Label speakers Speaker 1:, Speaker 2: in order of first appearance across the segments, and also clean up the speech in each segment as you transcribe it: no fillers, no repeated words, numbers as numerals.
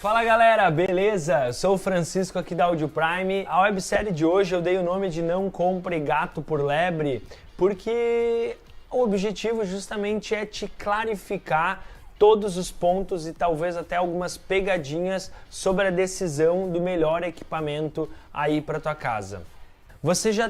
Speaker 1: Fala galera, beleza? Sou o Francisco aqui da Audio Prime. A websérie de hoje eu dei o nome de Não Compre Gato por Lebre, porque o objetivo justamente é te clarificar todos os pontos e talvez até algumas pegadinhas sobre a decisão do melhor equipamento aí para tua casa. Você já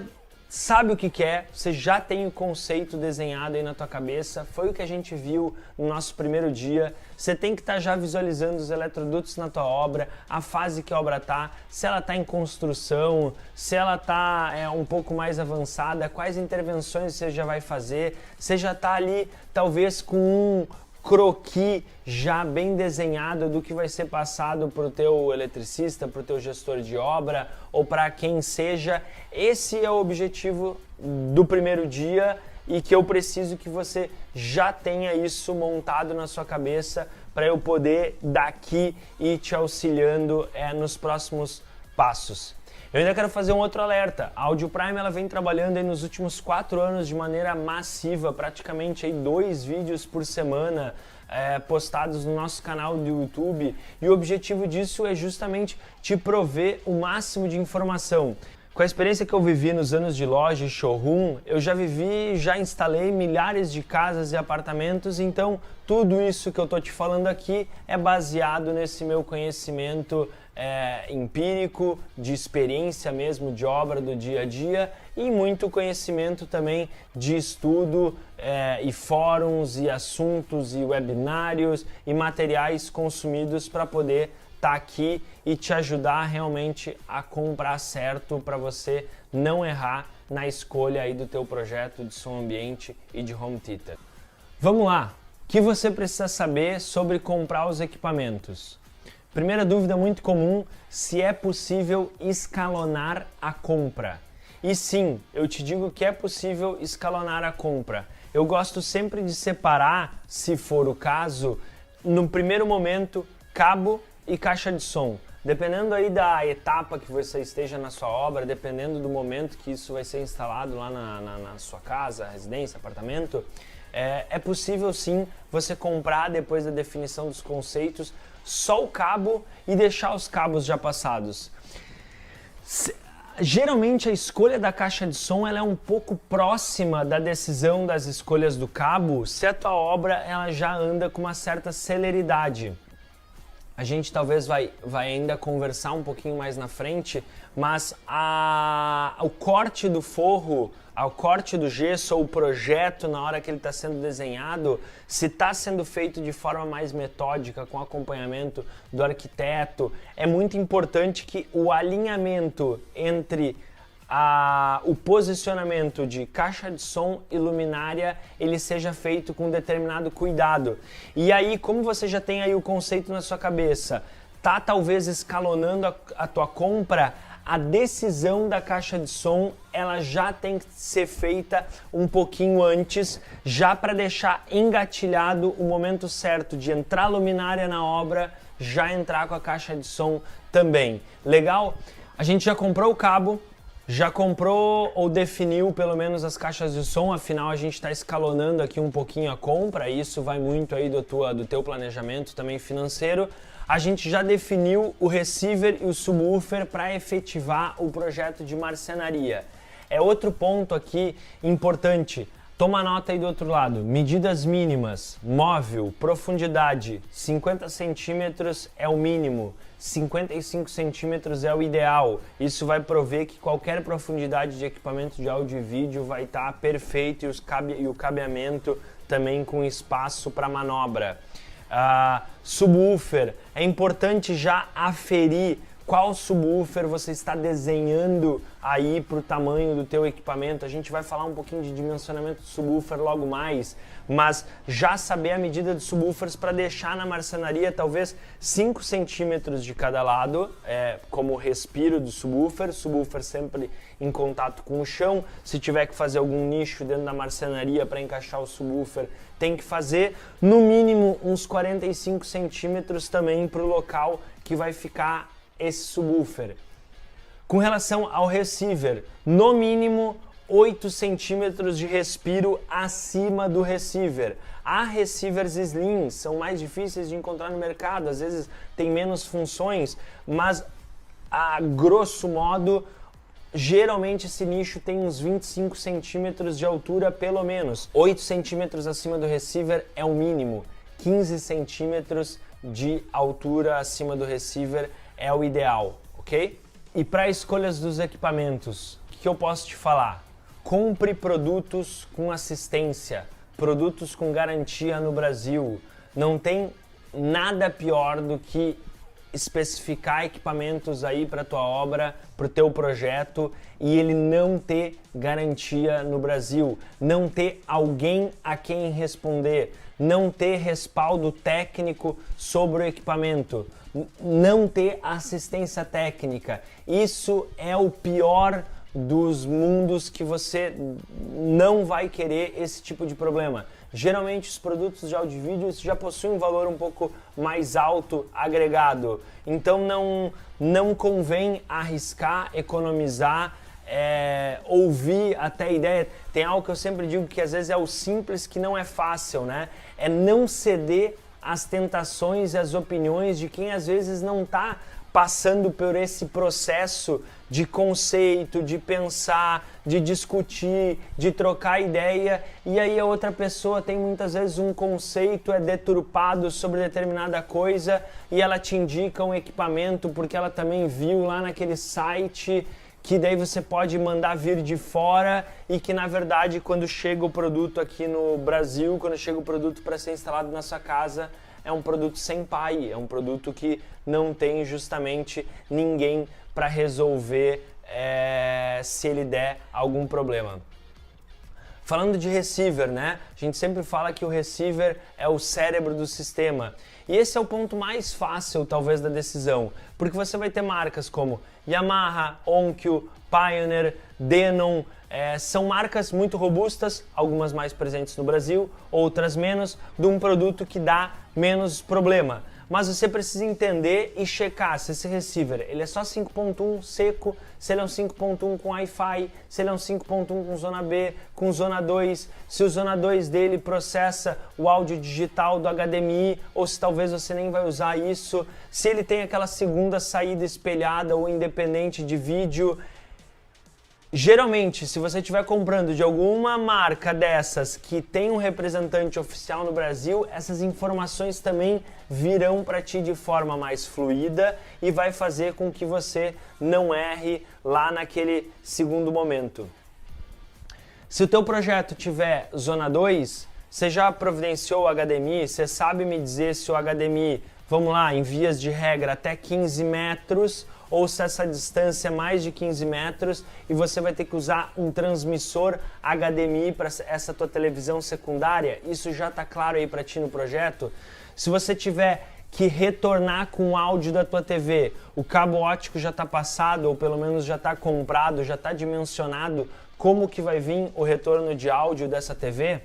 Speaker 1: sabe o que quer, você já tem o conceito desenhado aí na tua cabeça, foi o que a gente viu no nosso primeiro dia. Você tem que estar já visualizando os eletrodutos na tua obra, a fase que a obra está, se ela está em construção, se ela está um pouco mais avançada, quais intervenções você já vai fazer, você já está ali talvez com um croquis já bem desenhado do que vai ser passado para o teu eletricista, para o teu gestor de obra ou para quem seja. Esse é o objetivo do primeiro dia e que eu preciso que você já tenha isso montado na sua cabeça para eu poder daqui ir te auxiliando nos próximos passos. Eu ainda quero fazer um outro alerta. A Audio Prime ela vem trabalhando aí nos últimos 4 anos de maneira massiva, praticamente aí 2 vídeos por semana postados no nosso canal do YouTube, e o objetivo disso é justamente te prover o máximo de informação. Com a experiência que eu vivi nos anos de loja e showroom, eu já instalei milhares de casas e apartamentos, então tudo isso que eu tô te falando aqui é baseado nesse meu conhecimento empírico, de experiência mesmo, de obra do dia a dia, e muito conhecimento também de estudo e fóruns e assuntos e webinários e materiais consumidos para poder tá aqui e te ajudar realmente a comprar certo para você não errar na escolha aí do teu projeto de som ambiente e de home theater. Vamos lá, o que você precisa saber sobre comprar os equipamentos? Primeira dúvida muito comum, se é possível escalonar a compra. E sim, eu te digo que é possível escalonar a compra. Eu gosto sempre de separar, se for o caso, no primeiro momento, cabo e caixa de som. Dependendo aí da etapa que você esteja na sua obra, dependendo do momento que isso vai ser instalado lá na sua casa, residência, apartamento, é possível sim você comprar, depois da definição dos conceitos, só o cabo e deixar os cabos já passados. Geralmente a escolha da caixa de som ela é um pouco próxima da decisão das escolhas do cabo, se a tua obra ela já anda com uma certa celeridade. A gente talvez vai ainda conversar um pouquinho mais na frente, mas o corte do forro, o corte do gesso ou o projeto na hora que ele está sendo desenhado, se está sendo feito de forma mais metódica, com acompanhamento do arquiteto, é muito importante que o alinhamento entre o posicionamento de caixa de som e luminária ele seja feito com determinado cuidado. E aí, como você já tem aí o conceito na sua cabeça, tá talvez escalonando a tua compra, a decisão da caixa de som ela já tem que ser feita um pouquinho antes, já para deixar engatilhado o momento certo de entrar a luminária na obra, já entrar com a caixa de som também. Legal? A gente já comprou o cabo, já comprou ou definiu pelo menos as caixas de som, afinal a gente está escalonando aqui um pouquinho a compra, e isso vai muito aí do teu planejamento também financeiro. A gente já definiu o receiver e o subwoofer para efetivar o projeto de marcenaria. É outro ponto aqui importante. Toma nota aí do outro lado, medidas mínimas, móvel, profundidade, 50 centímetros é o mínimo, 55 centímetros é o ideal. Isso vai prover que qualquer profundidade de equipamento de áudio e vídeo vai estar perfeito e o cabeamento também com espaço para manobra. Subwoofer, é importante já aferir qual subwoofer você está desenhando aí para o tamanho do teu equipamento. A gente vai falar um pouquinho de dimensionamento do subwoofer logo mais, mas já saber a medida dos subwoofers para deixar na marcenaria talvez 5 centímetros de cada lado, como respiro do subwoofer sempre em contato com o chão. Se tiver que fazer algum nicho dentro da marcenaria para encaixar o subwoofer, tem que fazer no mínimo uns 45 centímetros também para o local que vai ficar esse subwoofer. Com relação ao receiver, no mínimo 8 centímetros de respiro acima do receiver. Há receivers slim, são mais difíceis de encontrar no mercado, às vezes tem menos funções, mas a grosso modo, geralmente esse nicho tem uns 25 centímetros de altura pelo menos. 8 centímetros acima do receiver é o mínimo, 15 centímetros de altura acima do receiver é o ideal, ok? E para escolhas dos equipamentos, o que eu posso te falar? Compre produtos com assistência, produtos com garantia no Brasil. Não tem nada pior do que especificar equipamentos aí para tua obra, para o teu projeto e ele não ter garantia no Brasil, não ter alguém a quem responder, não ter respaldo técnico sobre o equipamento, não ter assistência técnica. Isso é o pior dos mundos, que você não vai querer esse tipo de problema. Geralmente os produtos de áudio e vídeo já possuem um valor um pouco mais alto agregado, então não convém arriscar, economizar, ouvir até a ideia. Tem algo que eu sempre digo que às vezes é o simples que não é fácil, né? É não ceder às tentações e às opiniões de quem às vezes não está passando por esse processo de conceito, de pensar, de discutir, de trocar ideia, e aí a outra pessoa tem muitas vezes um conceito, é deturpado sobre determinada coisa e ela te indica um equipamento porque ela também viu lá naquele site que daí você pode mandar vir de fora e que na verdade quando chega o produto aqui no Brasil, quando chega o produto para ser instalado na sua casa, é um produto sem pai, é um produto que não tem justamente ninguém para resolver se ele der algum problema. Falando de receiver, né? A gente sempre fala que o receiver é o cérebro do sistema. E esse é o ponto mais fácil, talvez, da decisão. Porque você vai ter marcas como Yamaha, Onkyo, Pioneer, Denon. São marcas muito robustas, algumas mais presentes no Brasil, outras menos, de um produto que dá menos problema. Mas você precisa entender e checar se esse receiver ele é só 5.1 seco, se ele é um 5.1 com Wi-Fi, se ele é um 5.1 com zona B, com zona 2, se o zona 2 dele processa o áudio digital do HDMI, ou se talvez você nem vai usar isso, se ele tem aquela segunda saída espelhada ou independente de vídeo. Geralmente, se você estiver comprando de alguma marca dessas que tem um representante oficial no Brasil, essas informações também virão para ti de forma mais fluida e vai fazer com que você não erre lá naquele segundo momento. Se o teu projeto tiver zona 2, você já providenciou o HDMI, você sabe me dizer se o HDMI, vamos lá, em vias de regra até 15 metros, ou se essa distância é mais de 15 metros e você vai ter que usar um transmissor HDMI para essa tua televisão secundária. Isso já está claro aí para ti no projeto? Se você tiver que retornar com o áudio da tua TV, o cabo óptico já está passado ou pelo menos já está comprado, já está dimensionado como que vai vir o retorno de áudio dessa TV?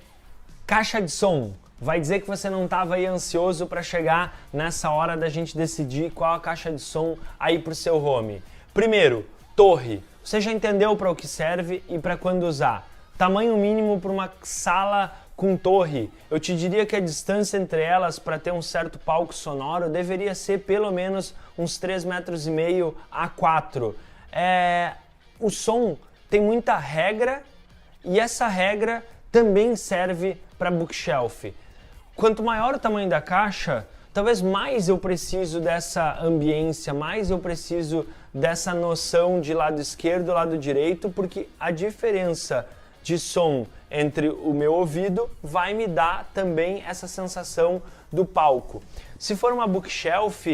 Speaker 1: Caixa de som. Vai dizer que você não estava aí ansioso para chegar nessa hora da gente decidir qual a caixa de som aí para o seu home. Primeiro, torre. Você já entendeu para o que serve e para quando usar. Tamanho mínimo para uma sala com torre. Eu te diria que a distância entre elas para ter um certo palco sonoro deveria ser pelo menos uns 3,5 metros a 4. O som tem muita regra e essa regra também serve para bookshelf. Quanto maior o tamanho da caixa, talvez mais eu preciso dessa ambiência, mais eu preciso dessa noção de lado esquerdo e lado direito, porque a diferença de som entre o meu ouvido vai me dar também essa sensação do palco. Se for uma bookshelf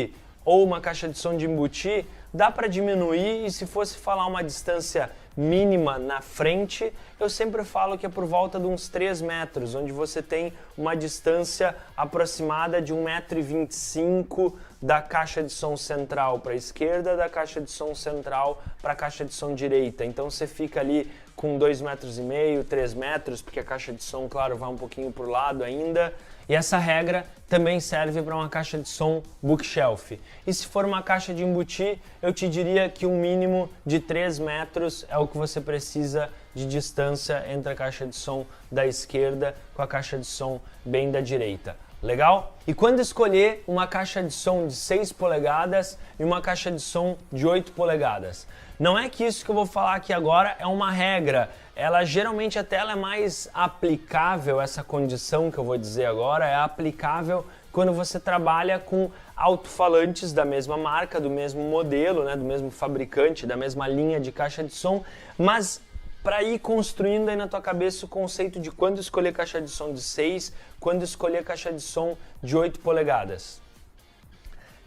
Speaker 1: ou uma caixa de som de embutir, dá para diminuir e se fosse falar uma distância mínima na frente, eu sempre falo que é por volta de uns 3 metros, onde você tem uma distância aproximada de 1,25 m da caixa de som central para a esquerda, da caixa de som central para a caixa de som direita. Então você fica ali com 2,5 m, 3 metros, porque a caixa de som, claro, vai um pouquinho para o lado ainda. E essa regra também serve para uma caixa de som bookshelf. E se for uma caixa de embutir, eu te diria que um mínimo de 3 metros é o que você precisa de distância entre a caixa de som da esquerda com a caixa de som bem da direita. Legal? E quando escolher uma caixa de som de 6 polegadas e uma caixa de som de 8 polegadas? Não é que isso que eu vou falar aqui agora é uma regra. Ela geralmente até ela é mais aplicável, essa condição que eu vou dizer agora é aplicável quando você trabalha com alto-falantes da mesma marca, do mesmo modelo, né, do mesmo fabricante, da mesma linha de caixa de som, mas para ir construindo aí na tua cabeça o conceito de quando escolher caixa de som de 6, quando escolher caixa de som de 8 polegadas.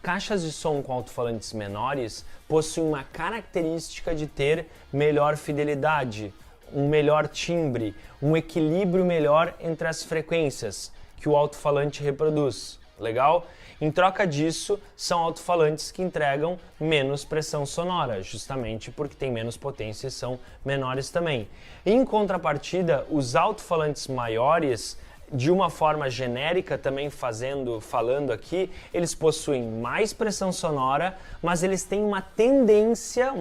Speaker 1: Caixas de som com alto-falantes menores possuem uma característica de ter melhor fidelidade, um melhor timbre, um equilíbrio melhor entre as frequências que o alto-falante reproduz. Legal? Em troca disso, são alto-falantes que entregam menos pressão sonora, justamente porque tem menos potência e são menores também. Em contrapartida, os alto-falantes maiores, de uma forma genérica também falando aqui, eles possuem mais pressão sonora, mas eles têm uma tendência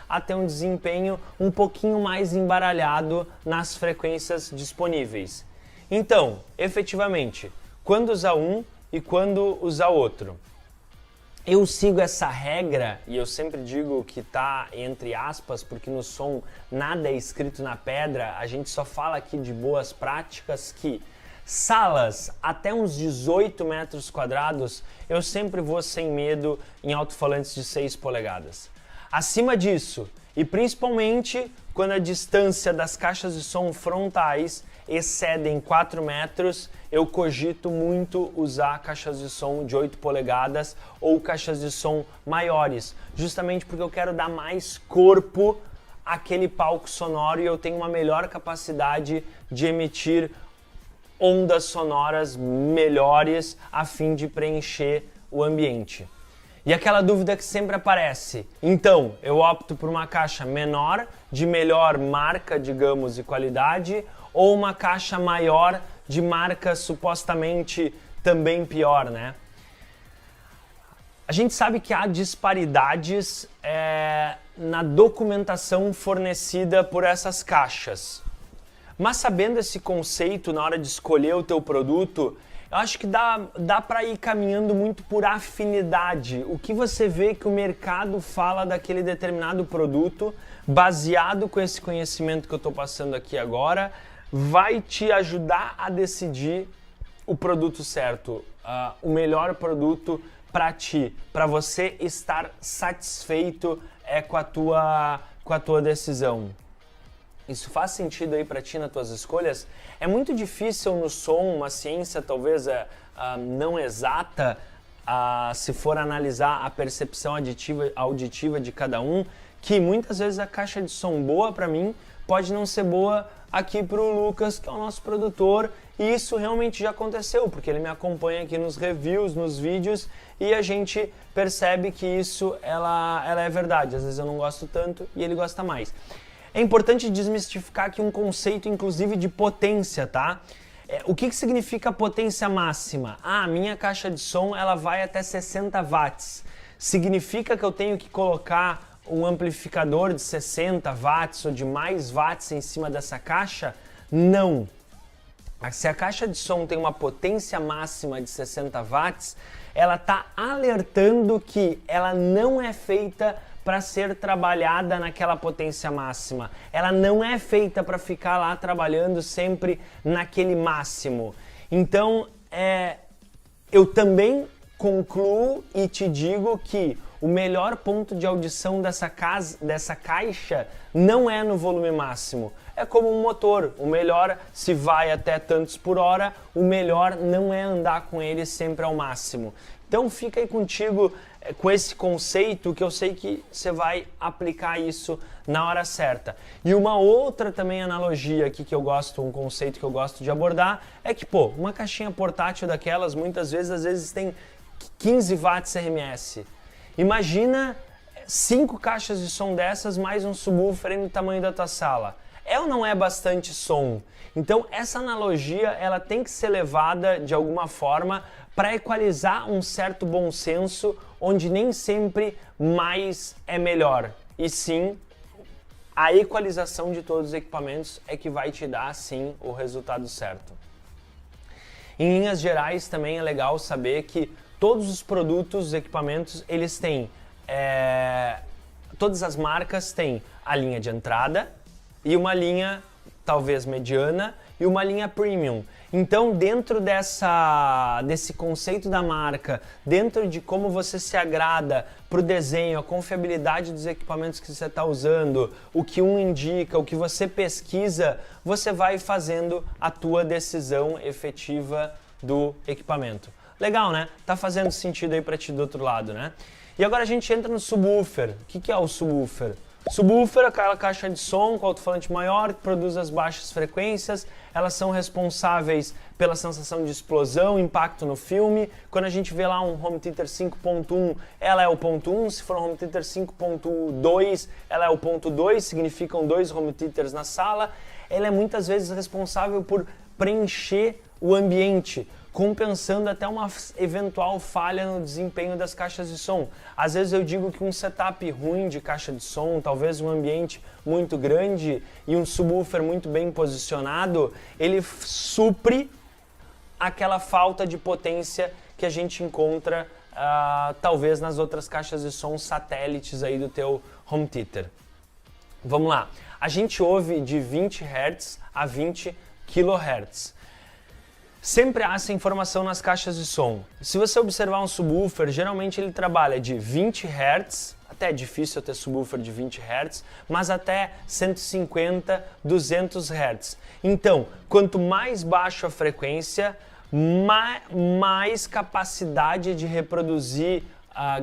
Speaker 1: a ter um desempenho um pouquinho mais embaralhado nas frequências disponíveis. Então, efetivamente, quando usar um e quando usar outro? Eu sigo essa regra, e eu sempre digo que tá entre aspas, porque no som nada é escrito na pedra, a gente só fala aqui de boas práticas, que salas até uns 18 metros quadrados, eu sempre vou sem medo em alto-falantes de 6 polegadas. Acima disso, e principalmente quando a distância das caixas de som frontais excedem 4 metros, eu cogito muito usar caixas de som de 8 polegadas ou caixas de som maiores, justamente porque eu quero dar mais corpo àquele palco sonoro e eu tenho uma melhor capacidade de emitir ondas sonoras melhores a fim de preencher o ambiente. E aquela dúvida que sempre aparece, então eu opto por uma caixa menor, de melhor marca, digamos, e qualidade, ou uma caixa maior de marca supostamente também pior, né? A gente sabe que há disparidades na documentação fornecida por essas caixas. Mas sabendo esse conceito na hora de escolher o teu produto, eu acho que dá para ir caminhando muito por afinidade. O que você vê que o mercado fala daquele determinado produto, baseado com esse conhecimento que eu estou passando aqui agora, vai te ajudar a decidir o produto certo, o melhor produto para ti, para você estar satisfeito com a tua decisão. Isso faz sentido aí para ti nas tuas escolhas? É muito difícil no som, uma ciência talvez não exata, se for analisar a percepção auditiva de cada um, que muitas vezes a caixa de som boa para mim pode não ser boa aqui para o Lucas, que é o nosso produtor, e isso realmente já aconteceu, porque ele me acompanha aqui nos reviews, nos vídeos, e a gente percebe que isso ela é verdade. Às vezes eu não gosto tanto e ele gosta mais. É importante desmistificar aqui um conceito, inclusive, de potência, tá? O que significa potência máxima? A minha caixa de som ela vai até 60 watts. Significa que eu tenho que colocar um amplificador de 60 watts ou de mais watts em cima dessa caixa? Não. Se a caixa de som tem uma potência máxima de 60 watts, ela está alertando que ela não é feita para ser trabalhada naquela potência máxima. Ela não é feita para ficar lá trabalhando sempre naquele máximo. Então, eu também concluo e te digo que o melhor ponto de audição dessa caixa não é no volume máximo. É como um motor. O melhor, se vai até tantos por hora, o melhor não é andar com ele sempre ao máximo. Então fica aí contigo com esse conceito, que eu sei que você vai aplicar isso na hora certa. E uma outra também analogia aqui que eu gosto, um conceito que eu gosto de abordar, é que, uma caixinha portátil daquelas, muitas vezes, às vezes tem 15 watts RMS. Imagina 5 caixas de som dessas mais um subwoofer no tamanho da tua sala. É ou não é bastante som? Então essa analogia ela tem que ser levada de alguma forma para equalizar um certo bom senso, onde nem sempre mais é melhor, e sim a equalização de todos os equipamentos é que vai te dar sim o resultado certo. Em linhas gerais também é legal saber que todos os produtos, os equipamentos, eles têm, todas as marcas têm a linha de entrada e uma linha talvez mediana e uma linha premium. Então, dentro desse conceito da marca, dentro de como você se agrada para o desenho, a confiabilidade dos equipamentos que você está usando, o que um indica, o que você pesquisa, você vai fazendo a tua decisão efetiva do equipamento. Legal, né? Tá fazendo sentido aí para ti do outro lado, né? E agora a gente entra no subwoofer. O que é o subwoofer? Subwoofer é aquela caixa de som com alto-falante maior que produz as baixas frequências. Elas são responsáveis pela sensação de explosão, impacto no filme. Quando a gente vê lá um home theater 5.1, ela é o ponto 1. Se for um home theater 5.2, ela é o ponto 2. Significam 2 home theaters na sala. Ela é muitas vezes responsável por preencher o ambiente, compensando até uma eventual falha no desempenho das caixas de som. Às vezes eu digo que um setup ruim de caixa de som, talvez um ambiente muito grande e um subwoofer muito bem posicionado, ele supre aquela falta de potência que a gente encontra talvez nas outras caixas de som satélites aí do teu home theater. Vamos lá, a gente ouve de 20 Hz a 20 kHz. Sempre há essa informação nas caixas de som. Se você observar um subwoofer, geralmente ele trabalha de 20 Hz, até é difícil ter subwoofer de 20 Hz, mas até 150, 200 Hz. Então, quanto mais baixa a frequência, mais capacidade de reproduzir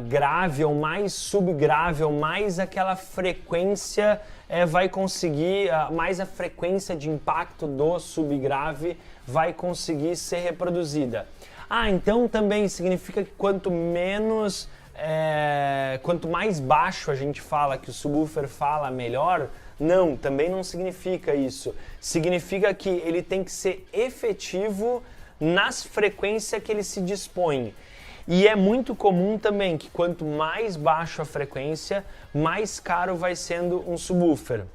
Speaker 1: grave ou mais subgrave ou mais aquela frequência vai conseguir, mais a frequência de impacto do subgrave vai conseguir ser reproduzida. Então também significa que quanto mais baixo a gente fala que o subwoofer fala, melhor? Não, também não significa isso. Significa que ele tem que ser efetivo nas frequências que ele se dispõe. E é muito comum também que quanto mais baixa a frequência, mais caro vai sendo um subwoofer.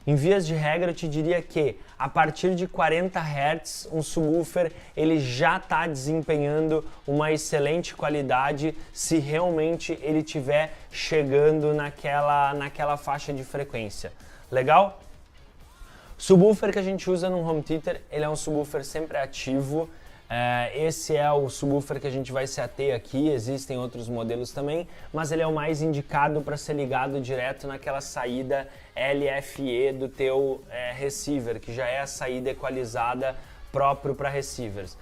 Speaker 1: Em vias de regra, eu te diria que a partir de 40 Hz, um subwoofer ele já está desempenhando uma excelente qualidade se realmente ele estiver chegando naquela faixa de frequência. Legal? O subwoofer que a gente usa no home theater, ele é um subwoofer sempre ativo. Esse é o subwoofer que a gente vai se ater aqui, existem outros modelos também, mas ele é o mais indicado para ser ligado direto naquela saída LFE do teu receiver, que já é a saída equalizada próprio para receivers.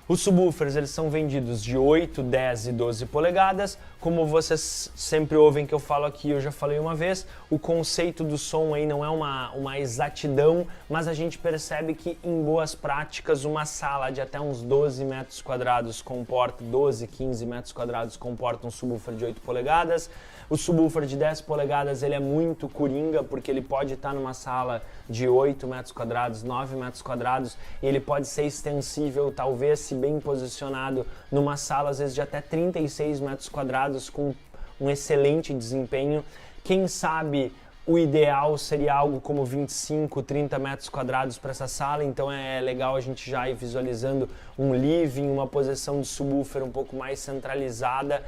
Speaker 1: Os subwoofers eles são vendidos de 8, 10 e 12 polegadas. Como vocês sempre ouvem que eu falo aqui, eu já falei uma vez, o conceito do som aí não é uma exatidão, mas a gente percebe que em boas práticas uma sala de até uns 12 metros quadrados comporta, 12, 15 metros quadrados comporta um subwoofer de 8 polegadas. O subwoofer de 10 polegadas ele é muito coringa porque ele pode estar numa sala de 8 metros quadrados, 9 metros quadrados, e ele pode ser extensível, talvez se bem posicionado, numa sala às vezes de até 36 metros quadrados com um excelente desempenho. Quem sabe o ideal seria algo como 25, 30 metros quadrados para essa sala, então é legal a gente já ir visualizando um living, uma posição de subwoofer um pouco mais centralizada,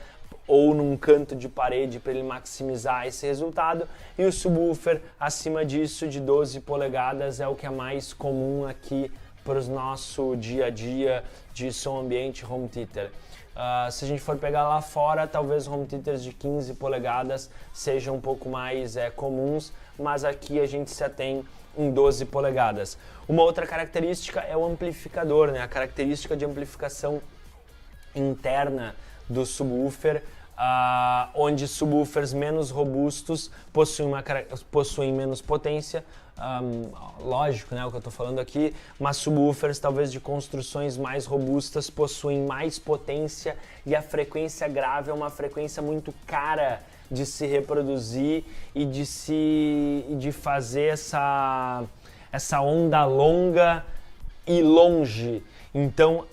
Speaker 1: ou num canto de parede para ele maximizar esse resultado. E o subwoofer acima disso de 12 polegadas é o que é mais comum aqui para o nosso dia a dia de som ambiente home theater. Se a gente for pegar lá fora, talvez home theaters de 15 polegadas sejam um pouco mais comuns, mas aqui a gente se atém em 12 polegadas. Uma outra característica é o amplificador, né? A característica de amplificação interna do subwoofer onde subwoofers menos robustos possuem menos potência. Lógico, né, o que eu estou falando aqui, mas subwoofers talvez de construções mais robustas possuem mais potência e a frequência grave é uma frequência muito cara de se reproduzir e de fazer essa onda longa e longe. Então,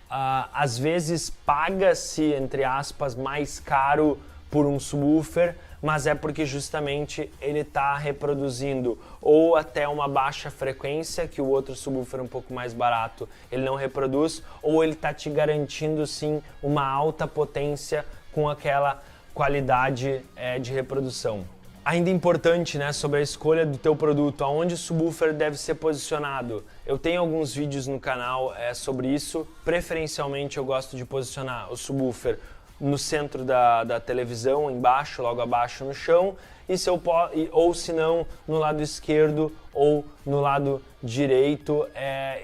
Speaker 1: às vezes paga-se, entre aspas, mais caro por um subwoofer, mas é porque justamente ele está reproduzindo ou até uma baixa frequência, que o outro subwoofer um pouco mais barato ele não reproduz, ou ele está te garantindo sim uma alta potência com aquela qualidade de reprodução. Ainda importante, né, sobre a escolha do teu produto, aonde o subwoofer deve ser posicionado. Eu tenho alguns vídeos no canal sobre isso. Preferencialmente eu gosto de posicionar o subwoofer no centro da televisão, embaixo, logo abaixo no chão, ou se não, no lado esquerdo ou no lado direito.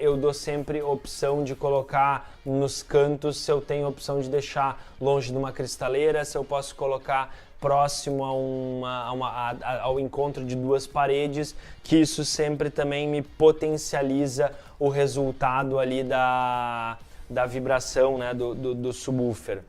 Speaker 1: Eu dou sempre opção de colocar nos cantos, se eu tenho opção de deixar longe de uma cristaleira, se eu posso colocar próximo ao encontro de duas paredes, que isso sempre também me potencializa o resultado ali da vibração, né, do subwoofer.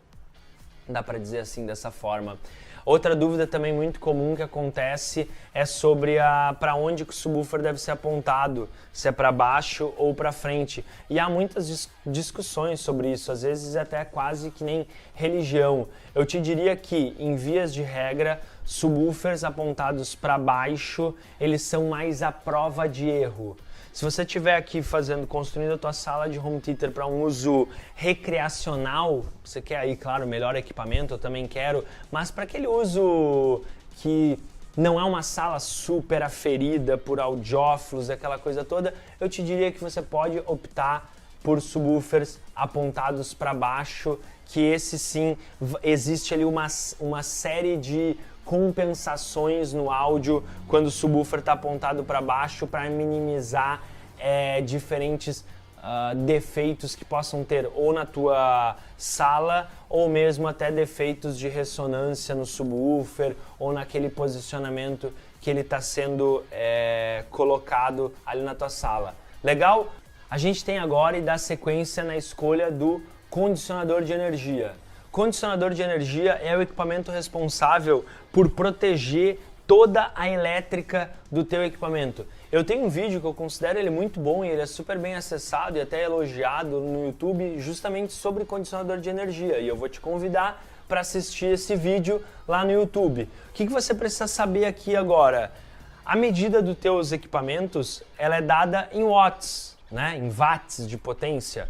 Speaker 1: Dá para dizer assim, dessa forma. Outra dúvida também muito comum que acontece é sobre para onde que o subwoofer deve ser apontado, se é para baixo ou para frente. E há muitas discussões sobre isso, às vezes até quase que nem religião. Eu te diria que, em vias de regra, subwoofers apontados para baixo, eles são mais à prova de erro. Se você estiver aqui construindo a tua sala de home theater para um uso recreacional, você quer aí, claro, melhor equipamento, eu também quero, mas para aquele uso que não é uma sala super aferida por audiófilos, aquela coisa toda, eu te diria que você pode optar por subwoofers apontados para baixo, que esse sim, existe ali uma série de compensações no áudio quando o subwoofer está apontado para baixo para minimizar diferentes defeitos que possam ter ou na tua sala ou mesmo até defeitos de ressonância no subwoofer ou naquele posicionamento que ele está sendo colocado ali na tua sala. Legal? A gente tem agora e dá sequência na escolha do condicionador de energia. Condicionador de energia é o equipamento responsável por proteger toda a elétrica do teu equipamento. Eu tenho um vídeo que eu considero ele muito bom e ele é super bem acessado e até elogiado no YouTube justamente sobre condicionador de energia e eu vou te convidar para assistir esse vídeo lá no YouTube. O que você precisa saber aqui agora? A medida dos teus equipamentos ela é dada em watts, né? Em watts de potência.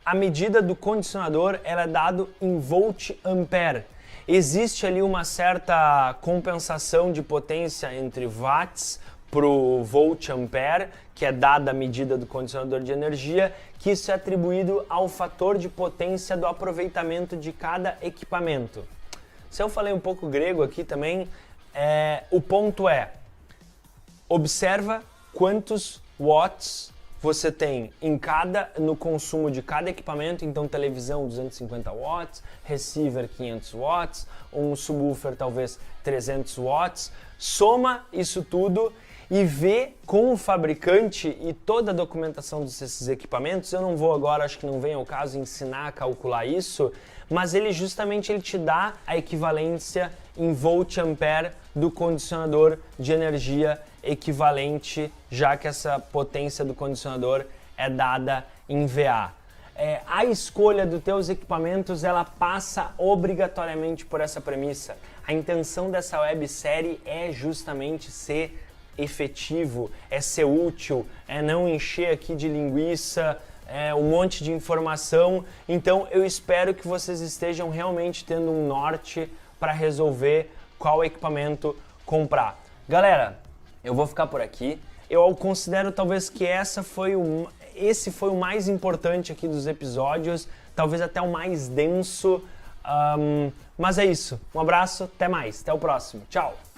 Speaker 1: A medida do condicionador ela é dado em volt-ampere. Existe ali uma certa compensação de potência entre watts para o volt-ampere, que é dada a medida do condicionador de energia, que isso é atribuído ao fator de potência do aproveitamento de cada equipamento. Se eu falei um pouco grego aqui também, o ponto observa quantos watts você tem no consumo de cada equipamento, então televisão 250 watts, receiver 500 watts, um subwoofer talvez 300 watts, soma isso tudo e vê com o fabricante e toda a documentação desses equipamentos. Eu não vou agora, acho que não vem ao caso, ensinar a calcular isso, mas ele te dá a equivalência em volt-ampere do condicionador de energia equivalente, já que essa potência do condicionador é dada em VA. A escolha dos teus equipamentos ela passa obrigatoriamente por essa premissa. A intenção dessa websérie é justamente ser efetivo, é ser útil, é não encher aqui de linguiça, um monte de informação. Então eu espero que vocês estejam realmente tendo um norte para resolver qual equipamento comprar. Galera, eu vou ficar por aqui. Eu considero talvez que esse foi o mais importante aqui dos episódios, talvez até o mais denso, mas é isso. Um abraço, até mais, até o próximo. Tchau!